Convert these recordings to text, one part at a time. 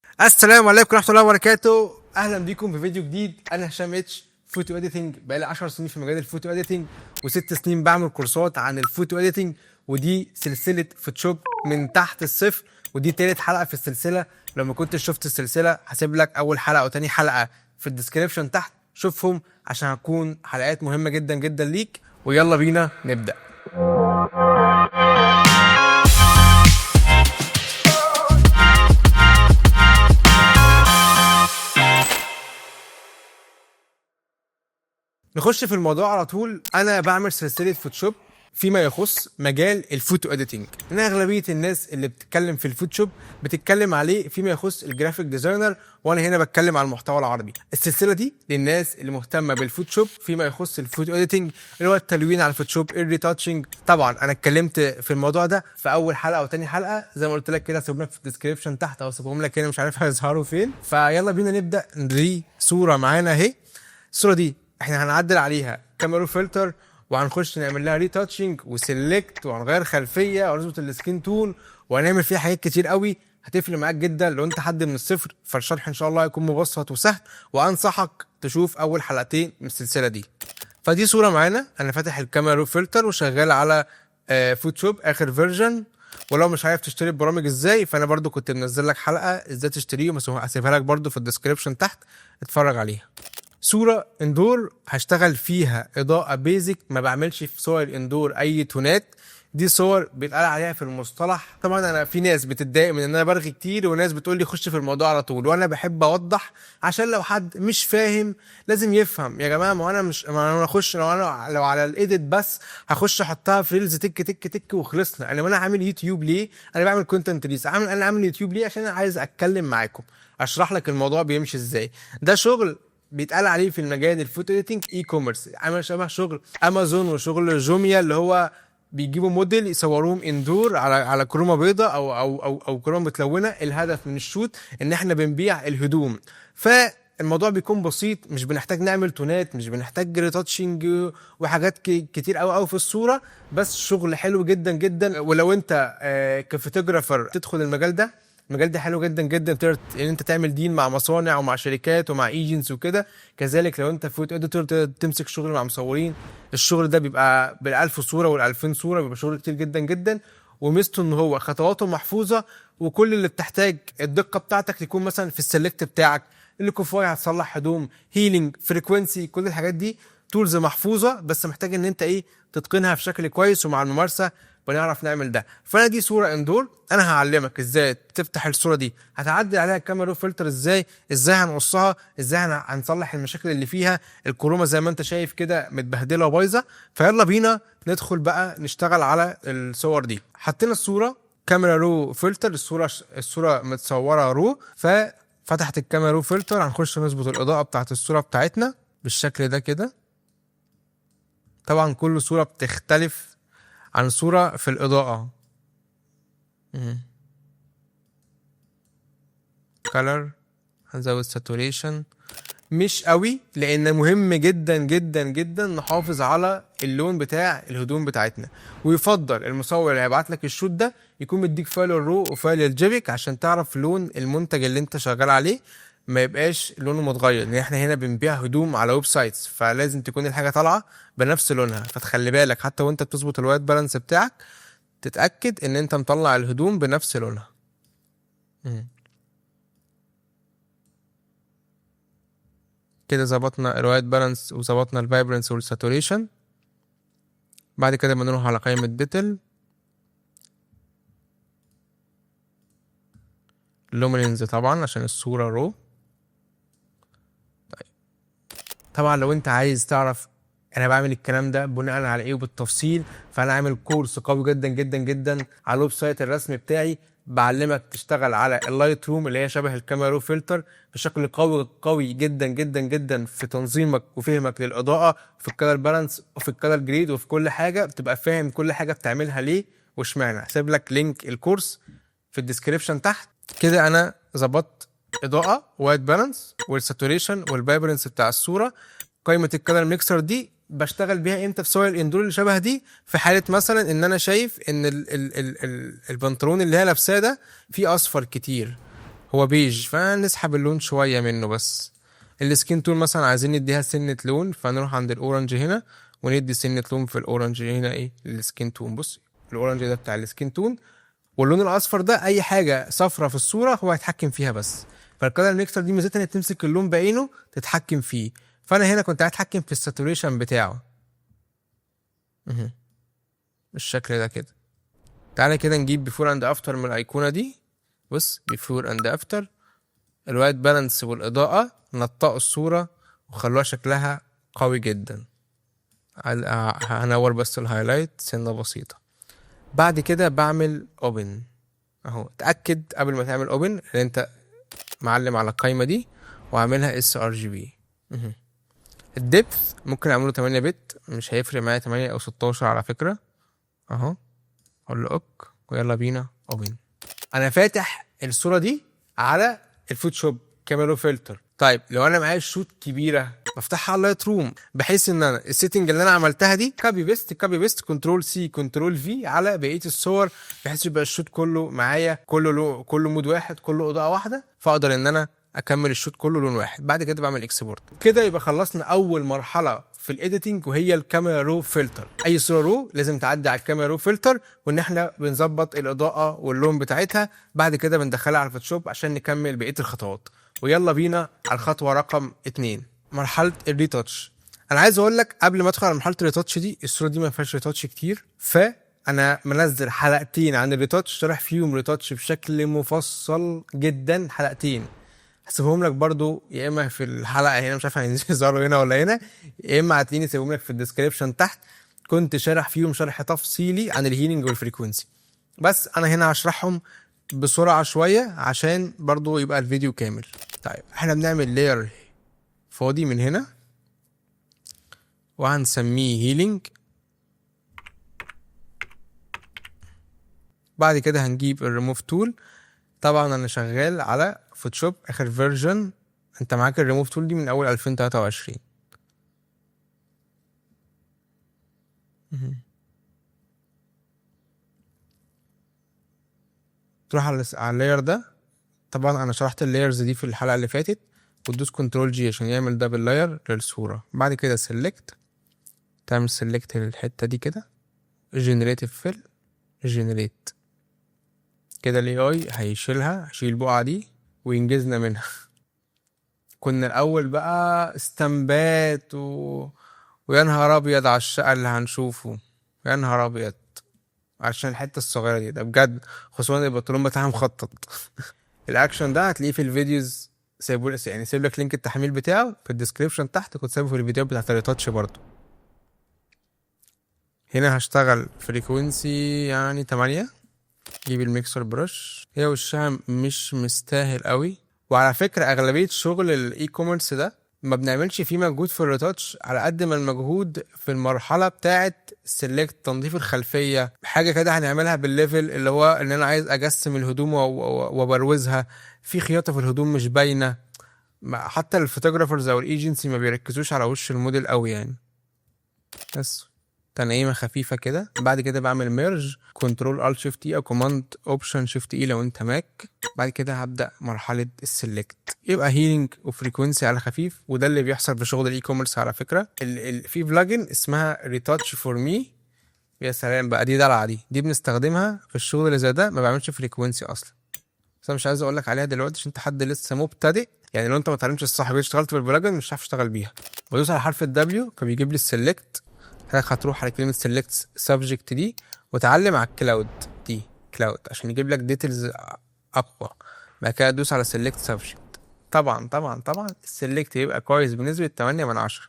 السلام عليكم ورحمه الله وبركاته. اهلا بيكم في فيديو جديد. انا هشام اتش، فوتو اديتنج. بقالي 10 سنين في مجال الفوتو اديتنج و6 سنين بعمل كورسات عن الفوتو اديتنج، ودي سلسله فوتوشوب من تحت الصفر، ودي تالت حلقه في السلسله. لو ما كنتش شفت السلسله هسيب لك اول حلقه او تاني حلقه في الديسكريبشن تحت، شوفهم عشان هتكون حلقات مهمه جدا جدا ليك. ويلا بينا نبدا. نخش في الموضوع على طول. انا بعمل سلسله فوتوشوب فيما يخص مجال الفوتو اديتنج. ان اغلبيه الناس اللي بتتكلم في الفوتوشوب بتتكلم عليه فيما يخص الجرافيك ديزاينر، وانا هنا بتكلم على المحتوى العربي. السلسله دي للناس اللي مهتمه بالفوتوشوب فيما يخص الفوتو اديتنج، اللي هو التلوين على الفوتوشوب، الريتاتشنج. طبعا انا اتكلمت في الموضوع ده في اول حلقه او تاني حلقه، زي ما قلت لك كده هسيبهم لك في الديسكريبشن تحت، او هسيبهم لك هنا مش عارف هيظهروا فين. فيلا بينا نبدا. دي صوره معانا اهي. الصوره دي احنا هنعدل عليها كاميرا فلتر، وهنخش نعمل لها ريتاتشنج وسيلكت، وهنغير خلفيه ونظبط السكين تون، وهنعمل فيها حاجات كتير قوي هتفرق معاك جدا. لو انت حد من الصفر فالشرح ان شاء الله هيكون مبسط وسهل، وانصحك تشوف اول حلقتين من السلسله دي. فدي صوره معانا، انا فاتح الكاميرا فلتر وشغال على فوتوشوب اخر فيرجن. ولو مش عارف تشتري البرامج ازاي، فانا برضو كنت منزل لك حلقه ازاي تشتريهم، بس هسيبها لك برضو في الديسكريبشن تحت، اتفرج عليها. صورة اندور هشتغل فيها اضاءة بيزك، ما بعملش في صور الاندور اي تونات. دي صور بيتقال عليها في المصطلح. طبعا انا في ناس بتتضايق من ان انا برغي كتير، وناس بتقول لي خش في الموضوع على طول، وانا بحب اوضح عشان لو حد مش فاهم لازم يفهم. يا جماعه، ما انا مش، ما انا اخش لو على الايديت بس هخش احطها في ريلز تك تك تك وخلصنا. انا عامل يوتيوب ليه؟ انا بعمل كونتنت ريلز. انا عامل يوتيوب ليه؟ عشان انا عايز اتكلم معاكم، اشرح لك الموضوع بيمشي ازاي. ده شغل بيتقال عليه في المجال الفوتو اديتنج اي كوميرس، عامل شبه شغل امازون وشغل جوميا، اللي هو بيجيبوا موديل يصوروهم اندور على كرومه بيضاء او كرومه متلونه. الهدف من الشوت ان احنا بنبيع الهدوم. فالموضوع بيكون بسيط، مش بنحتاج نعمل تونات، مش بنحتاج ريتاتشنج وحاجات كتير قوي في الصوره، بس شغل حلو جدا جدا. ولو انت كفوتوجرافر تدخل المجال ده حلو جدا جدا. تقدر ان انت تعمل ديل مع مصانع ومع شركات ومع ايجنتس وكده. كذلك لو انت فوتو اديتور تقدر تمسك شغل مع مصورين. الشغل ده بيبقى بال1000 صوره وال2000 صوره، بيبقى شغل كتير جدا جدا. وميزته ان هو خطواته محفوظه، وكل اللي بتحتاج الدقه بتاعتك تكون مثلا في السلكت بتاعك، الكوفاي هتصلح هدوم، هيلينج، فريكوينسي، كل الحاجات دي تولز محفوظه، بس محتاج ان انت تتقنها بشكل كويس، ومع الممارسه بنعرف نعمل ده. فانا دي صوره اندور، انا هعلمك ازاي تفتح الصوره دي، هتعدل عليها الكاميرا فلتر ازاي هنقصها، ازاي هنصلح المشاكل اللي فيها. الكرومه زي ما انت شايف كده متبهدله وبايظه. فيلا بينا ندخل بقى نشتغل على الصور دي. حطينا الصوره كاميرا رو فلتر، الصوره متصوره رو، ففتحت الكاميرا رو فلتر. هنخش نظبط الاضاءه بتاعت الصوره بتاعتنا بالشكل ده كده. طبعا كل صوره بتختلف عن صورة في الإضاءة. color، هنزود saturation مش قوي، لأن مهم جدا جدا جدا نحافظ على اللون بتاع الهدوم بتاعتنا. ويفضل المصور اللي هيبعت لك الشوت ده يكون مديك فايل الرو وفايل الجيبك، عشان تعرف لون المنتج اللي انت شغال عليه ما يبقاش لونه متغير، لان احنا هنا بنبيع هدوم على ويب سايتس، فلازم تكون الحاجه طالعه بنفس لونها. فتخلي بالك حتى وانت بتظبط الوايت بالانس بتاعك، تتاكد ان انت مطلع الهدوم بنفس لونها. كده ظبطنا الوايت بالانس وظبطنا الفايبرنس والساتوريشن. بعد كده بنروح على قائمه ديتيل، لومينينز طبعا عشان الصوره رو. طبعا لو انت عايز تعرف انا بعمل الكلام ده بناء على ايه وبالتفصيل، فانا عامل كورس قوي جدا جدا جدا على الويب سايت الرسمي بتاعي، بعلمك تشتغل على اللايت روم اللي هي شبه الكاميرا رو فلتر بشكل قوي جدا جدا جدا في تنظيمك وفهمك للاضاءه، وفي الكالر بالانس وفي الكالر جريد، وفي كل حاجه بتبقى فاهم كل حاجه بتعملها ليه واشمعنى. هسيب لك لينك الكورس في الديسكريبشن تحت. كده انا ظبطت اضاءه، وايت بالانس، والساتوريشن، والفايبرنس بتاع الصوره. قائمه الكالر ميكسر دي بشتغل بيها امتى في صور الاندور اللي شبه دي؟ في حاله مثلا ان انا شايف ان البنطلون اللي هي لابساه ده فيه اصفر كتير، هو بيج، فنسحب اللون شويه منه بس. السكين تون مثلا عايزين نديها سنه لون، فنروح عند الاورنج هنا وندي سنه لون في الاورنج هنا ايه السكين تون. بص الاورنج ده بتاع السكين تون، واللون الاصفر ده اي حاجه صفرة في الصوره هو هيتحكم فيها بس. فالكالر ميكسر دي ميزتها انها تمسك اللون بعينه تتحكم فيه. فانا هنا كنت هتحكم في الساتوريشن بتاعه بالشكل ده كده. تعالى كده نجيب بيفور اند افتر من الايقونه دي. بص بيفور اند افتر، الوايت بالانس والاضاءه نطقوا الصوره وخلوها شكلها قوي جدا. هنور بس الهايلايت سنه بسيطه. بعد كده بعمل اوبن اهو. اتاكد قبل ما تعمل اوبن ان انت معلم على القايمه دي، واعملها اس ار جي بي. الدبث ممكن اعمله 8 بت، مش هيفرق معايا 8 او 16 على فكره اهو. اقول له اوك ويلا بينا اوبن. انا فاتح الصوره دي على الفوتوشوب كاميرا فلتر. طيب لو انا معايا شوت كبيره بفتحها على لايت روم، بحيث ان انا السيتنج اللي انا عملتها دي كوبي بيست كوبي بيست كنترول سي كنترول في على بقيه الصور، بحيث يبقى الشوت كله معايا كله مود واحد، كله اضاءه واحده، فاقدر ان انا اكمل الشوت كله لون واحد. بعد كده بعمل اكسبورت. كده يبقى خلصنا اول مرحله في الايديتنج، وهي الكاميرا رو فلتر. اي صوره رو لازم تعدي على الكاميرا رو فلتر، وان احنا بنظبط الاضاءه واللون بتاعتها. بعد كده بندخلها على الفوتوشوب عشان نكمل بقيه الخطوات. ويلا بينا على الخطوه رقم 2، مرحله الريتاتش. انا عايز اقول لك قبل ما ادخل على مرحله الريتاتش دي، الصوره دي ما فيهاش ريتاتش كتير، فانا منزل حلقتين عن الريتاتش شرح فيهم ريتاتش بشكل مفصل جدا، حلقتين هسيبهم لك برضو، يا اما في الحلقه هنا مش عارف هيظهروا هنا ولا هنا، يا اما هتلاقيني سيبهم لك في الديسكريبشن تحت. كنت شارح فيهم شرح تفصيلي عن الهيلينج والفريكونسي، بس انا هنا هشرحهم بسرعه شويه عشان برضو يبقى الفيديو كامل. طيب احنا بنعمل لاير فاضي من هنا وهنسميه هيلينج. بعد كده هنجيب الريموف تول. طبعا انا شغال على فوتوشوب اخر فيرجن، انت معاك الريموف تول دي من اول 2023. تروح على اللاير ده. طبعا انا شرحت اللايرز دي في الحلقه اللي فاتت، وتدوس كنترول جي عشان يعمل دبل لاير للصوره. بعد كده سيلكت، تعمل سيلكت للحته دي كده، جنريتيف فيل، جنريت كده. الاي اي هيشيل البقعه دي وينجزنا منها. كنا الاول بقى استنبات ويا نهار ابيض على الشقه اللي هنشوفه، يا نهار ابيض عشان الحته الصغيره دي، ده بجد، خصوصا البنطلون بتاعها مخطط. الاكشن ده هتلاقيه في الفيديوز، سايبه يعني سايب لك لينك التحميل بتاعه في الديسكريبشن تحت، كنت سايبه في الفيديو بتاعت الريتاتش برضه. هنا هشتغل فريكوينسي يعني 8. جيب الميكسر برش، هي وشها مش مستاهل قوي. وعلى فكرة اغلبية شغل الاي كوميرس ده ما بنعملش فيه مجهود في الريتاتش على قد ما المجهود في المرحلة بتاعة سيلكت، تنظيف الخلفية، حاجة كده هنعملها بالليفل اللي هو ان انا عايز اجسم الهدوم وبروزها، في خياطة في الهدوم مش باينة. حتى الفوتوغرافرز او الايجنسي ما بيركزوش على وش الموديل قوي يعني، بس تنعيمه خفيفه كده. بعد كده بعمل ميرج، كنترول الت شيفت اي او كوماند اوبشن شيفت اي لو انت ماك. بعد كده هبدا مرحله السلكت، يبقى هيلينج وفريكوينسي على خفيف. وده اللي بيحصل في شغل الاي كوميرس على فكره. في بلجن اسمها ريتاتش فور مي، يا سلام بقى، دي دلعه، دي بنستخدمها في الشغل اللي زي ده، ما بعملش فريكوينسي اصلا. بس انا مش عايز اقول لك عليها دلوقتي عشان انت حد لسه مبتدئ، يعني لو انت ما اتعلمتش الصح اشتغلت بالبلجن مش هتعرف تشتغل بيها. بدوس على حرف الدبليو فبيجيب لي السلكت، هتروح على كلمة select subject دي وتعلم على الكلاود دي، كلاود عشان يجيب لك ديتيلز اقوى. بعد كده تدوس على select subject. طبعا السلكت يبقى كويس بنسبة 8/10.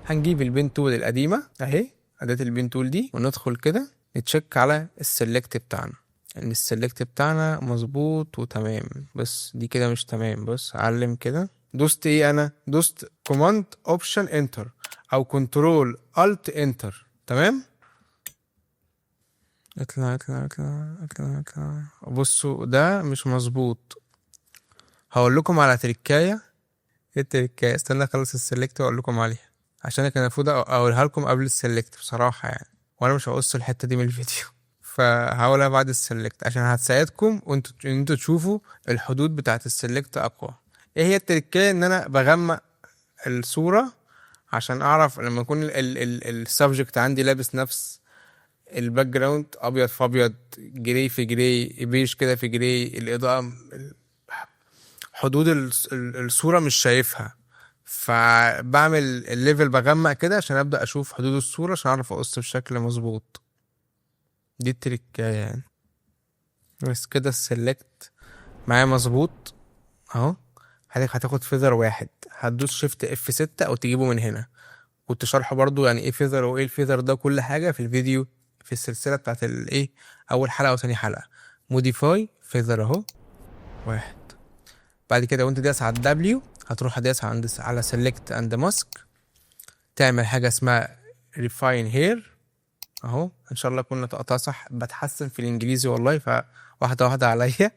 هنجيب البين تول القديمة اهي، اداة البين تول دي، وندخل كده نتشيك على السلكت بتاعنا ان السلكت بتاعنا مظبوط وتمام. بس دي كده مش تمام، بص علم كده. دوست ايه؟ انا دوست كوماند اوبشن انتر او كنترول الت انتر، تمام. اطلع. بصوا ده مش مظبوط. هقول لكم على تريكايه. ايه التريكايه؟ استنى اخلص السلكت واقول لكم عليها، عشان كان المفروض اقولها لكم قبل السلكت بصراحه يعني، وانا مش هقص الحته دي من الفيديو. فهقولها بعد السلكت عشان هتساعدكم انتوا تشوفوا الحدود بتاعت السلكت اقوى. ايه هي التركية؟ ان انا بغمق الصورة عشان اعرف لما يكون السبجكت عندي لابس نفس الباك جراوند، ابيض في ابيض، جراي في جراي، بيج كده في جراي، الاضاءة حدود الصورة مش شايفها، فبعمل الليفل بغمق كده عشان ابدا اشوف حدود الصورة عشان اعرف اقص بشكل مظبوط. دي التركاية يعني. بس كده السلكت معايا مظبوط اهو. حضرتك هتاخد فيذر واحد، هتدوس شيفت F6 او تجيبه من هنا. كنت شارحه برضو يعني ايه فيذر وايه الفيذر ده، كل حاجة في الفيديو في السلسلة بتاعت الايه، اول حلقة وثاني حلقة. موديفاي فيذر اهو واحد. بعد كده وانت داس على الدبليو هتروح داس على سيلكت اند ماسك، تعمل حاجة اسمها ريفاين هير اهو. ان شاء الله اكون نطقتها صح، بتحسن في الانجليزي والله، فواحدة واحدة عليا.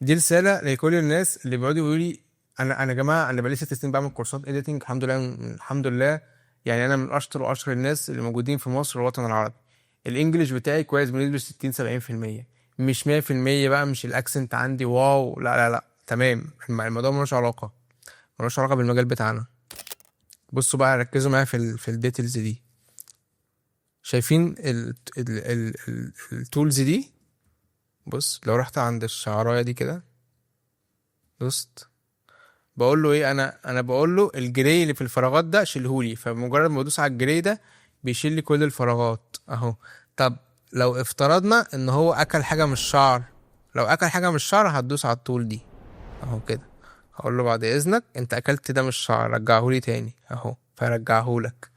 دي رسالة لكل الناس اللي بيقعدوا يقولوا لي انا يا جماعة انا بقالي 6 سنين بعمل كورسات اديتنج الحمد لله الحمد لله، يعني انا من اشطر واشهر الناس اللي موجودين في مصر والوطن العربي. الانجليش بتاعي كويس بنسبة 60 70%، مش 100% بقى، مش الاكسنت عندي واو، لا لا لا تمام. الموضوع ملوش علاقة بالمجال بتاعنا. بصوا بقى ركزوا معايا في الديتيلز دي. شايفين التولز دي؟ بص لو رحت عند الشعرايه دي كده دوست، بقول له ايه، انا بقول له الجراي اللي في الفراغات ده شيلهولي، فمجرد ما ادوس على الجراي ده بيشيل لي كل الفراغات اهو. طب لو افترضنا ان هو اكل حاجه من الشعر، لو اكل حاجه من الشعر هتدوس على الطول دي اهو كده، هقول له بعد اذنك انت اكلت ده من الشعر رجعهولي تاني اهو، فرجعهولك.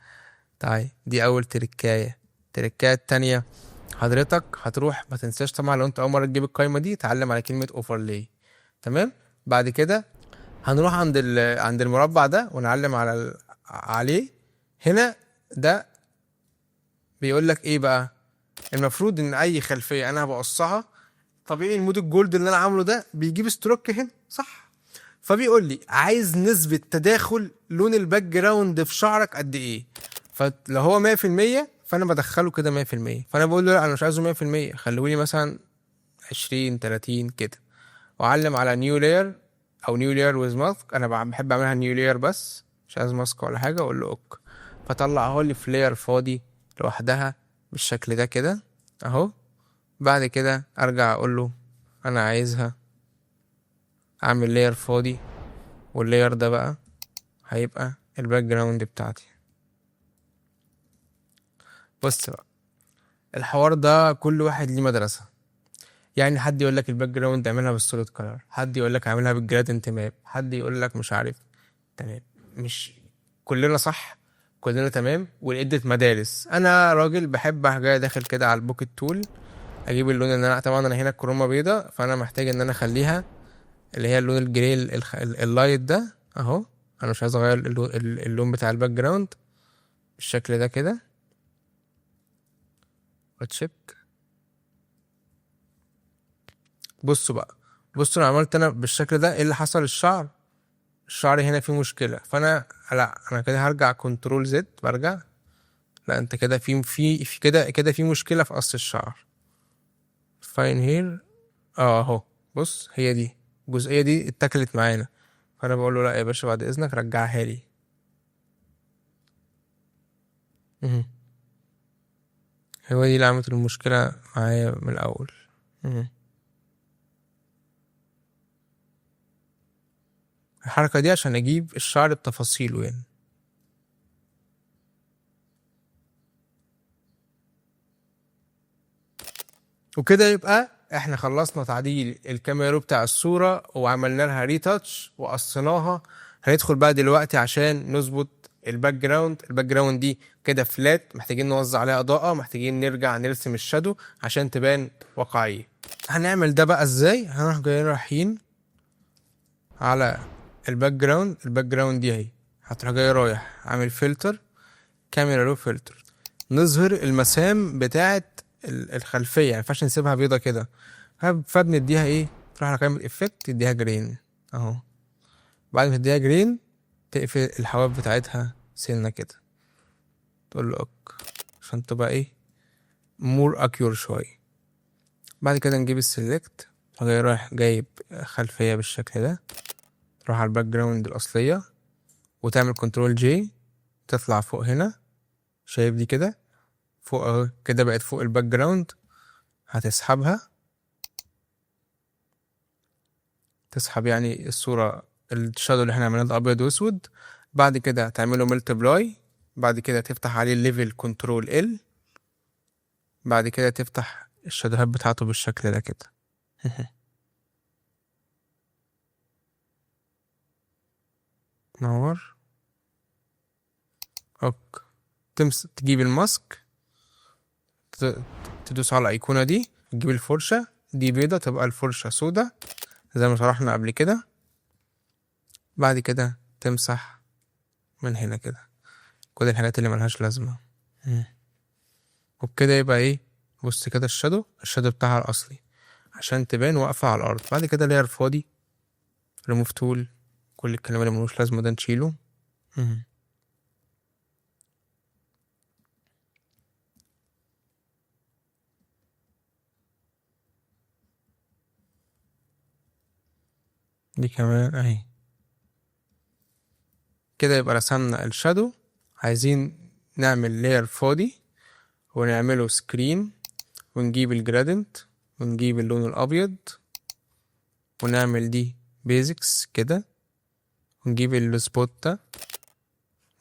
طيب دي اول تركايه. التركايه التانية، حضرتك هتروح ما تنساش طبعا لو انت اول مره تجيب القايمه دي تعلم على كلمه اوفرلاي. تمام. بعد كده هنروح عند المربع ده ونعلم عليه هنا. ده بيقول لك ايه بقى؟ المفروض ان اي خلفيه انا بقصها طبيعي المود الجولد اللي انا عامله ده بيجيب ستروك هنا صح، فبيقول لي عايز نسبة تداخل لون الباك جراوند في شعرك قد ايه. فلو هو 100% فانا بدخله كده 100%، فانا بقول له لا انا مش عايزه 100%، خلوني مثلا 20 30 كده، واعلم على نيو لاير او نيو لاير ويز ماسك. انا بحب اعملها نيو لاير بس مش عايز ماسك ولا حاجه، اقول له اوك، فطلع اهو لي في لاير فاضي لوحدها بالشكل ده كده اهو. بعد كده ارجع اقول له انا عايزها اعمل لاير فاضي، واللاير ده بقى هيبقى الباك جراوند بتاعتي. بص بقى الحوار ده كل واحد ليه مدرسة، يعني حد يقول لك الباك جراوند اعملها بالسوليد كلر، حد يقول لك اعملها بالجرادنت ماب، حد يقول لك مش عارف. تمام، مش كلنا صح، كلنا تمام، والإدت مدارس. انا راجل بحب جاي داخل كده على البوكيت تول اجيب اللون اللي انا طبعا انا هنا الكروما بيضة، فانا محتاج ان انا اخليها اللي هي اللون الجري اللايت ده اهو. انا مش عايز اغير اللون بتاع الباك جراوند بالشكل ده كده وتشيك. بصوا بقى، بصوا انا عملت انا بالشكل ده ايه اللي حصل؟ الشعر هنا فيه مشكلة، فانا لا انا كده هرجع كنترول زد برجع. لا انت كده في كده في مشكلة في قص الشعر. فاين هير اهو. بص هي دي الجزئية دي اتاكلت معانا، فانا بقول له لا يا باشا بعد اذنك رجعها لي. مهم. هو دي اللي عملت المشكلة معايا من الاول. مهم. الحركة دي عشان اجيب الشعر بتفاصيله يعني. وكده يبقى احنا خلصنا تعديل الكاميرا بتاع الصورة وعملنا لها ريتاتش وقصيناها. هندخل بقى دلوقتي عشان نظبط الباك جراوند. الباك جراوند دي كده فلات، محتاجين نوزع عليها اضاءة، محتاجين نرجع نرسم الشادو عشان تبان واقعية. هنعمل ده بقى ازاي؟ هنروح جايين رايحين على الباك جراوند. الباك جراوند دي اهي، هتروح جاي رايح عامل فلتر، كاميرا رو فلتر، نظهر المسام بتاعت الخلفية، يعني مينفعش نسيبها بيضة كده، فبنديها ايه، تروح على كاميرا افكت تديها جرين اهو. بعد ما تديها جرين تقفل الحواف بتاعتها سنة كده، تقول له اوك عشان تبقى ايه مور اكيور شوية. بعد كده نجيب السلكت، وجاي رايح جايب خلفية بالشكل ده، تروح على الباك جراوند الأصلية وتعمل كنترول جي، تطلع فوق هنا، شايف دي كده فوق اهو كده بقت فوق الباك جراوند، هتسحبها، تسحب يعني الصورة الشادو اللي احنا عملناه ده أبيض وأسود. بعد كده هتعمله ملتبلاي، بعد كده تفتح عليه الليفل كنترول ال، بعد كده تفتح الشادوهات بتاعته بالشكل ده كده. نور. اوك، تجيب الماسك، ت- تدوس على الأيقونة دي، تجيب الفرشة دي بيضة تبقى الفرشة سودا زي ما شرحنا قبل كده. بعد كده تمسح من هنا كده كل الحاجات اللي ملهاش لازمة. وبكده يبقى ايه، بص كده الشادو بتاعها الأصلي عشان تبان واقفة على الأرض. بعد كده لير فاضي، ريموف تول، كل الكلام اللي ملوش لازمة ده نشيله. دي كمان اهي. كده يبقى رسمنا الشادو. عايزين نعمل لاير فاضي ونعمله سكرين، ونجيب الجرادنت ونجيب اللون الأبيض ونعمل دي بيزكس كده، ونجيب السبوت ده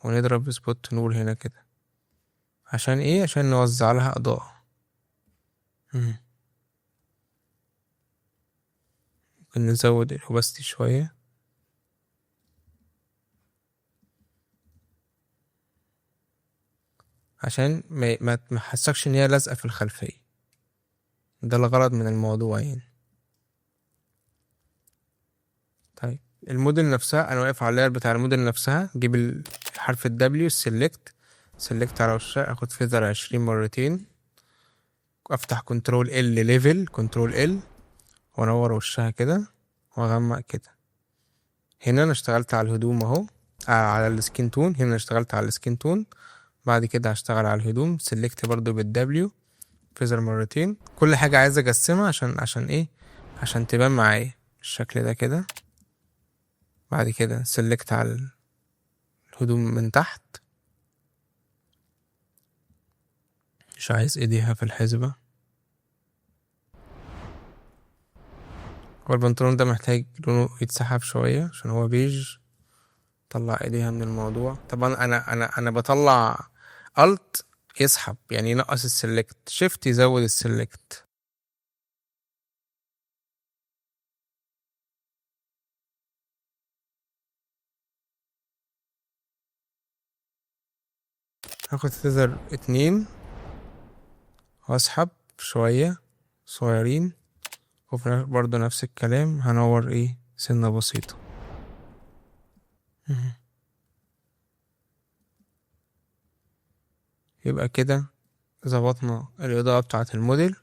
ونضرب سبوت نور هنا كده. عشان ايه؟ عشان نوزع لها إضاءة. ممكن نزود الأوباستي شوية عشان ما تحسكش ان هي لازقة في الخلفية، ده الغرض من الموضوع يعني. طيب الموديل نفسها، انا واقف على اللاير بتاع الموديل نفسها، جيب حرف الدبليو، سيلكت على وشها، اخد فيزر 20 مرتين، افتح كنترول ال ليفل، كنترول ال، وانور وشها كده واغمق كده. هنا انا اشتغلت على الهدوم اهو، على السكين تون، هنا أنا اشتغلت على السكين تون. بعد كده هشتغل على الهدوم، سيلكت برضو بالدبليو، فيزر مرتين. كل حاجة عايز اجسمها عشان ايه؟ عشان تبان معايا بالشكل ده كده. بعد كده سيلكت على الهدوم من تحت، مش عايز ايديها في الحسبة. هو البنطلون ده محتاج لونه يتسحب شوية عشان هو بيج، طلع ايديها من الموضوع. طبعا انا بطلع الت يسحب، يعني ينقص السلكت، شيفت يزود السلكت. هاخد سيزر 2 واسحب شوية صغيرين، وفي برضه نفس الكلام هنور ايه سنة بسيطة. يبقى كده ظبطنا الإضاءة بتاعة الموديل.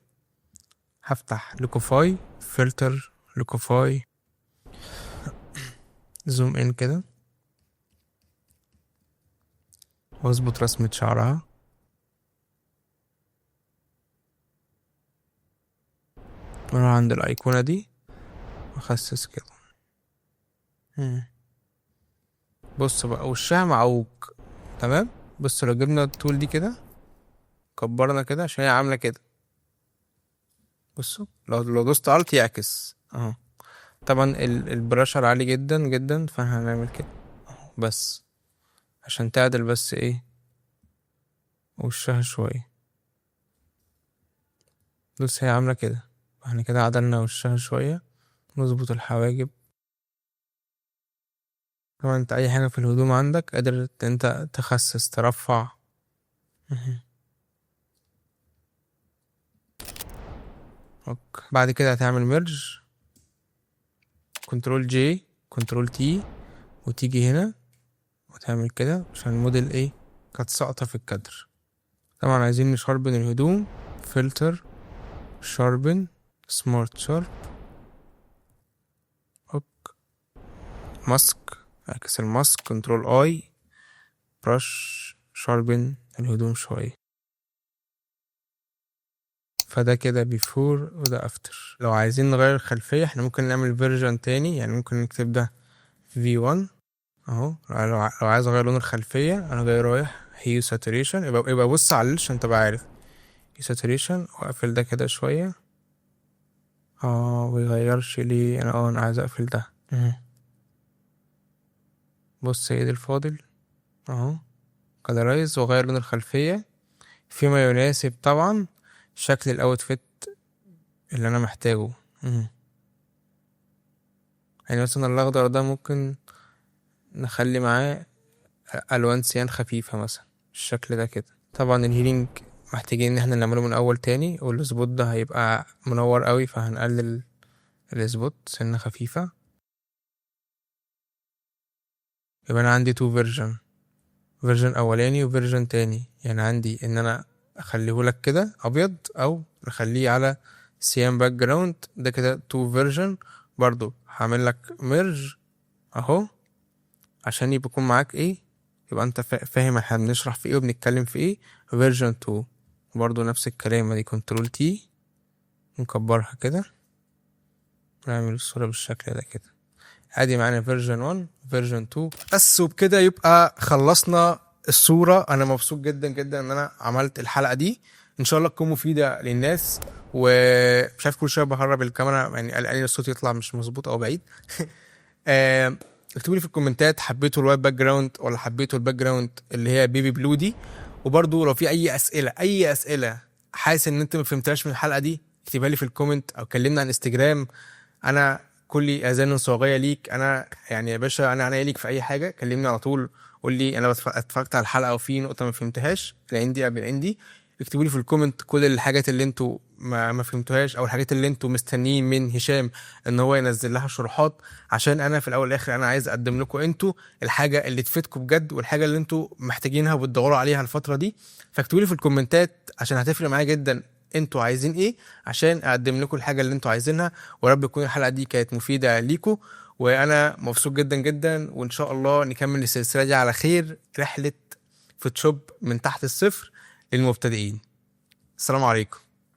هفتح لوكوفاي، فلتر لوكوفاي، زوم ان كده، واظبط رسمة شعرها، واروح عند الأيقونة دي واخسس كده. بص بقى وشها معوج، تمام. بص لو جبنا التول دي كده، كبرنا كده عشان هي عاملة كده، بصوا لو دوست الت يعكس اهو. طبعا البراشر عالي جدا جدا، فهنعمل كده اهو بس عشان تعدل بس ايه وشها شوية. بص هي عاملة كده، احنا كده عدلنا وشها شوية، نظبط الحواجب. طبعا انت اي حاجة في الهدوم عندك قادر انت تخسس ترفع. اوك. بعد كده هتعمل ميرج، كنترول جي، كنترول تي، وتيجي هنا وتعمل كده عشان الموديل ايه كانت ساقطة في الكادر. طبعا عايزين نشربن الهدوم، فلتر، شاربن، سمارت شارب، اوك، ماسك، اعكس الماسك، كنترول اي، برش، شاربن الهدوم شوية، فده كده بيفور وده افتر. لو عايزين نغير الخلفية احنا ممكن نعمل فيرجن تاني، يعني ممكن نكتب ده V1 اهو. لو عايز اغير لون الخلفية انا جاي رايح هيو ساتوريشن، يبقى بص على عشان تبقى عارف هيو ساتوريشن، واقفل ده كده شوية. مبيغيرش ليه؟ انا عايز اقفل ده. بص سيد الفاضل اهو، كلرايز واغير لون الخلفية فيما يناسب طبعا شكل الاوتفيت اللي انا محتاجه. يعني مثلا الاخضر ده ممكن نخلي معاه الوان سيان خفيفة مثلا الشكل ده كده. طبعا الهيلينج محتاجين ان احنا نعمله من اول تاني، والسبوت ده هيبقى منور قوي فهنقلل السبوت سنة خفيفة. يبقى انا عندي تو فيرجن اولاني وفيرجن تاني، يعني عندي ان انا اخليهولك كده ابيض او نخليه على سيان باك جراوند، ده كده تو فيرجن. برضو هعمل لك ميرج اهو عشان يكون معاك ايه، يبقى انت فاهم احنا بنشرح في ايه وبنتكلم في ايه. فيرجن 2 برضو نفس الكلام، دي كنترول تي نكبرها كده نعمل الصورة بالشكل ده كده. ادي معانا فيرجن 1 فيرجن 2 بس، وبكده يبقى خلصنا الصورة. انا مبسوط جدا جدا ان انا عملت الحلقة دي، ان شاء الله تكون مفيدة للناس. ومش عارف كل شوية بهرب الكاميرا يعني قلقان الصوت يطلع مش مظبوط او بعيد. اكتبوا لي في الكومنتات حبيتوا الوايت باك جراوند ولا حبيتوا الباك جراوند اللي هي بيبي بلو دي. وبرضو لو في اي اسئله حاسس ان انت ما فهمتهاش من الحلقه دي اكتبها لي في الكومنت او كلمنا على انستجرام. انا كلي اذان صاغيه ليك، انا يعني يا باشا انا ليك في اي حاجه كلمني على طول. قول لي انا اتفرجت على الحلقه وفي نقطه ما فهمتهاش العندي قبل العندي. اكتبوا لي في الكومنت كل الحاجات اللي انتوا ما فهمتوهاش او الحاجات اللي انتوا مستنيين من هشام ان هو ينزل لها شروحات، عشان انا في الاول والاخر انا عايز اقدم لكم انتوا الحاجه اللي تفيدكم بجد والحاجه اللي انتوا محتاجينها وبتدوروا عليها الفتره دي. فاكتبوا لي في الكومنتات عشان هتفرق معايا جدا انتوا عايزين ايه عشان اقدم لكم الحاجه اللي انتوا عايزينها. ورب تكون الحلقه دي كانت مفيده ليكم، وانا مبسوط جدا جدا، وان شاء الله نكمل السلسله دي على خير، رحله فوتوشوب من تحت الصفر للمبتدئين. السلام عليكم.